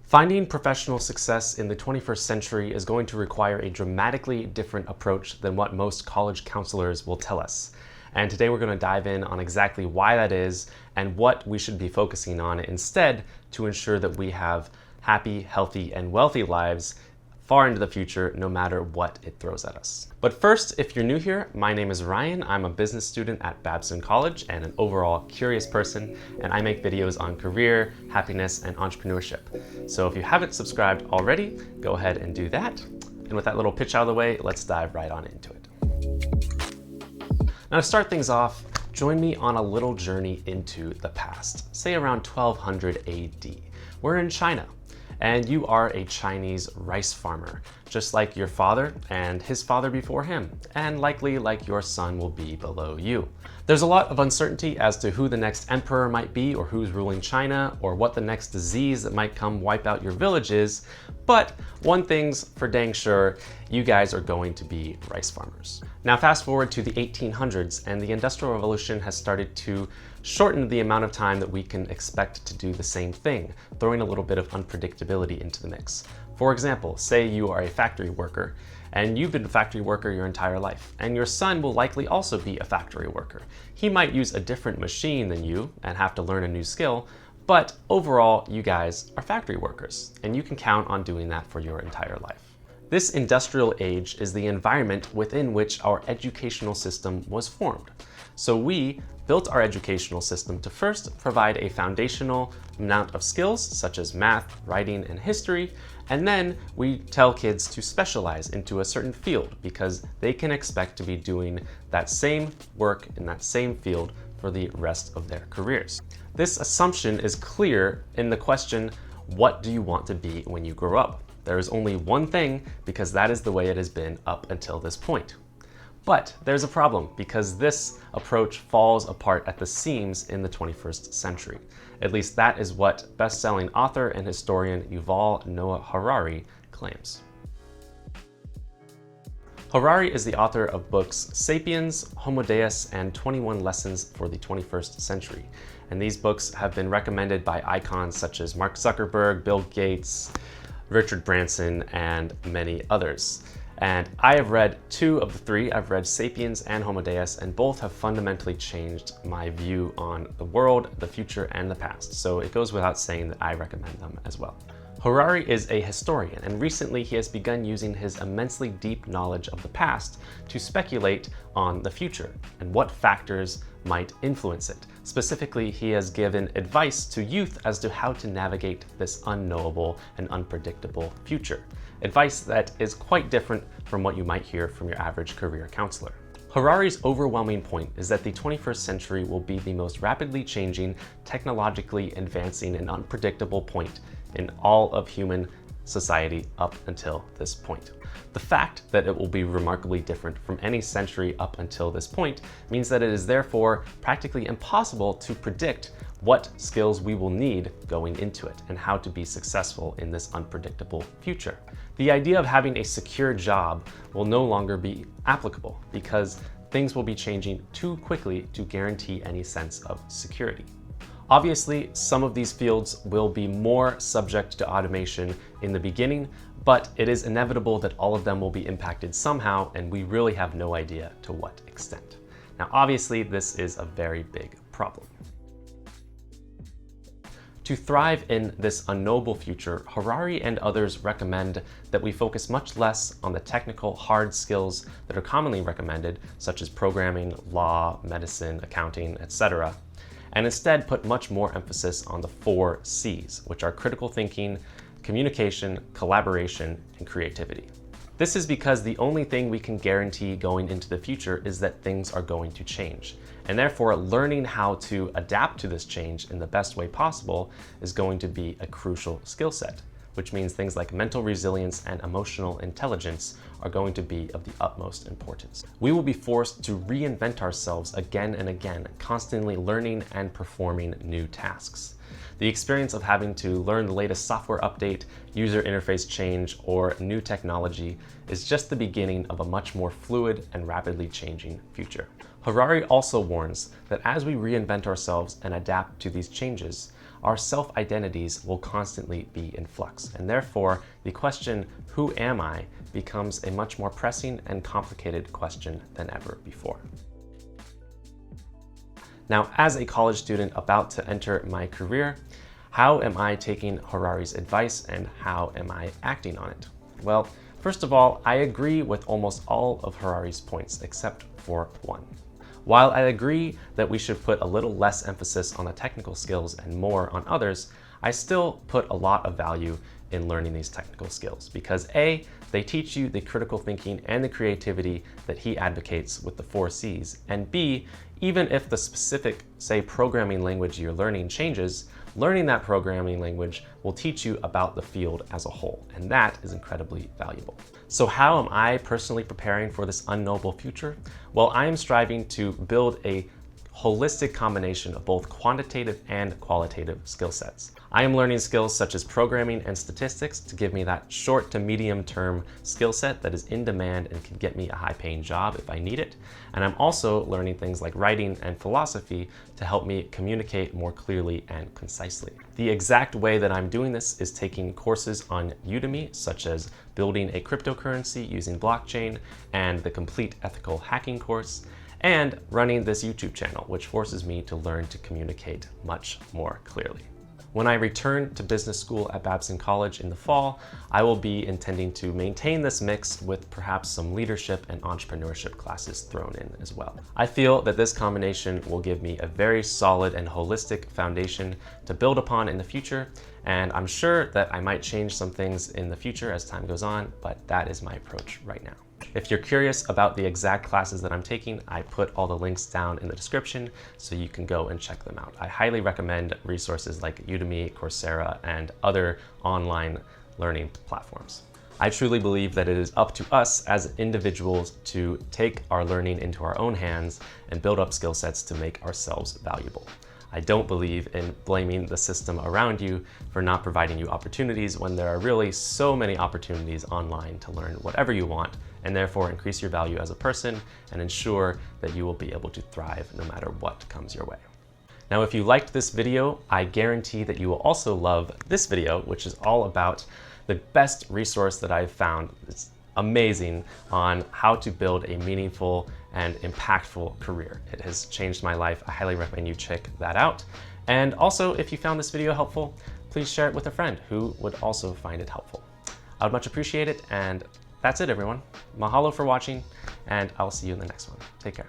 Finding professional success in the 21st century is going to require a dramatically different approach than what most college counselors will tell us. And today we're going to dive in on exactly why that is and what we should be focusing on instead to ensure that we have happy, healthy, and wealthy lives far into the future, no matter what it throws at us. But first, if you're new here, my name is Ryan. I'm a business student at Babson College and an overall curious person, and I make videos on career, happiness, and entrepreneurship. So if you haven't subscribed already, go ahead and do that. And with that little pitch out of the way, let's dive right on into it. Now to start things off, join me on a little journey into the past, say around 1200 AD. We're in China. And you are a Chinese rice farmer, just like your father and his father before him, and likely like your son will be below you. There's a lot of uncertainty as to who the next emperor might be, or who's ruling China, or what the next disease that might come wipe out your village is, but one thing's for dang sure, you guys are going to be rice farmers. Now fast forward to the 1800s, and the Industrial Revolution has started to shorten the amount of time that we can expect to do the same thing, throwing a little bit of unpredictability into the mix. For example, say you are a factory worker, and you've been a factory worker your entire life, and your son will likely also be a factory worker. He might use a different machine than you and have to learn a new skill, but overall, you guys are factory workers, and you can count on doing that for your entire life. This industrial age is the environment within which our educational system was formed. So we built our educational system to first provide a foundational amount of skills such as math, writing, and history, and then we tell kids to specialize into a certain field because they can expect to be doing that same work in that same field for the rest of their careers. This assumption is clear in the question, what do you want to be when you grow up? There is only one thing because that is the way it has been up until this point. But there's a problem because this approach falls apart at the seams in the 21st century. At least that is what best-selling author and historian Yuval Noah Harari claims. Harari is the author of books Sapiens, Homo Deus, and 21 Lessons for the 21st Century. And these books have been recommended by icons such as Mark Zuckerberg, Bill Gates, Richard Branson, and many others. And I have read two of the three. I've read Sapiens and Homo Deus, and both have fundamentally changed my view on the world, the future, and the past. So it goes without saying that I recommend them as well. Harari is a historian, and recently he has begun using his immensely deep knowledge of the past to speculate on the future and what factors might influence it. Specifically, he has given advice to youth as to how to navigate this unknowable and unpredictable future. Advice that is quite different from what you might hear from your average career counselor. Harari's overwhelming point is that the 21st century will be the most rapidly changing, technologically advancing, and unpredictable point in all of human society up until this point. The fact that it will be remarkably different from any century up until this point means that it is therefore practically impossible to predict what skills we will need going into it and how to be successful in this unpredictable future. The idea of having a secure job will no longer be applicable because things will be changing too quickly to guarantee any sense of security. Obviously, some of these fields will be more subject to automation in the beginning, but it is inevitable that all of them will be impacted somehow, and we really have no idea to what extent. Now, obviously, this is a very big problem. To thrive in this unknowable future, Harari and others recommend that we focus much less on the technical, hard skills that are commonly recommended, such as programming, law, medicine, accounting, etc., and instead put much more emphasis on the 4 C's, which are critical thinking, communication, collaboration, and creativity. This is because the only thing we can guarantee going into the future is that things are going to change. And therefore, learning how to adapt to this change in the best way possible is going to be a crucial skill set, which means things like mental resilience and emotional intelligence are going to be of the utmost importance. We will be forced to reinvent ourselves again and again, constantly learning and performing new tasks. The experience of having to learn the latest software update, user interface change, or new technology is just the beginning of a much more fluid and rapidly changing future. Harari also warns that as we reinvent ourselves and adapt to these changes, our self-identities will constantly be in flux, and therefore the question, who am I, becomes a much more pressing and complicated question than ever before. Now, as a college student about to enter my career, how am I taking Harari's advice and how am I acting on it? Well, first of all, I agree with almost all of Harari's points except for one. While I agree that we should put a little less emphasis on the technical skills and more on others, I still put a lot of value in learning these technical skills because A, they teach you the critical thinking and the creativity that he advocates with the 4 C's, and B, even if the specific, say, programming language you're learning changes, learning that programming language will teach you about the field as a whole, and that is incredibly valuable. So how am I personally preparing for this unknowable future? Well, I am striving to build a holistic combination of both quantitative and qualitative skill sets. I am learning skills such as programming and statistics to give me that short to medium term skill set that is in demand and can get me a high-paying job if I need it. And I'm also learning things like writing and philosophy to help me communicate more clearly and concisely. The exact way that I'm doing this is taking courses on Udemy, such as building a cryptocurrency using blockchain and the complete ethical hacking course, and running this YouTube channel, which forces me to learn to communicate much more clearly. When I return to business school at Babson College in the fall, I will be intending to maintain this mix with perhaps some leadership and entrepreneurship classes thrown in as well. I feel that this combination will give me a very solid and holistic foundation to build upon in the future, and I'm sure that I might change some things in the future as time goes on, but that is my approach right now. If you're curious about the exact classes that I'm taking, I put all the links down in the description so you can go and check them out. I highly recommend resources like Udemy, Coursera, and other online learning platforms. I truly believe that it is up to us as individuals to take our learning into our own hands and build up skill sets to make ourselves valuable. I don't believe in blaming the system around you for not providing you opportunities when there are really so many opportunities online to learn whatever you want, and therefore increase your value as a person and ensure that you will be able to thrive no matter what comes your way. Now, if you liked this video, I guarantee that you will also love this video, which is all about the best resource that I've found. It's amazing on how to build a meaningful and impactful career. It has changed my life. I highly recommend you check that out. And also, if you found this video helpful, please share it with a friend who would also find it helpful. I would much appreciate it. And that's it, everyone. Mahalo for watching, and I'll see you in the next one. Take care.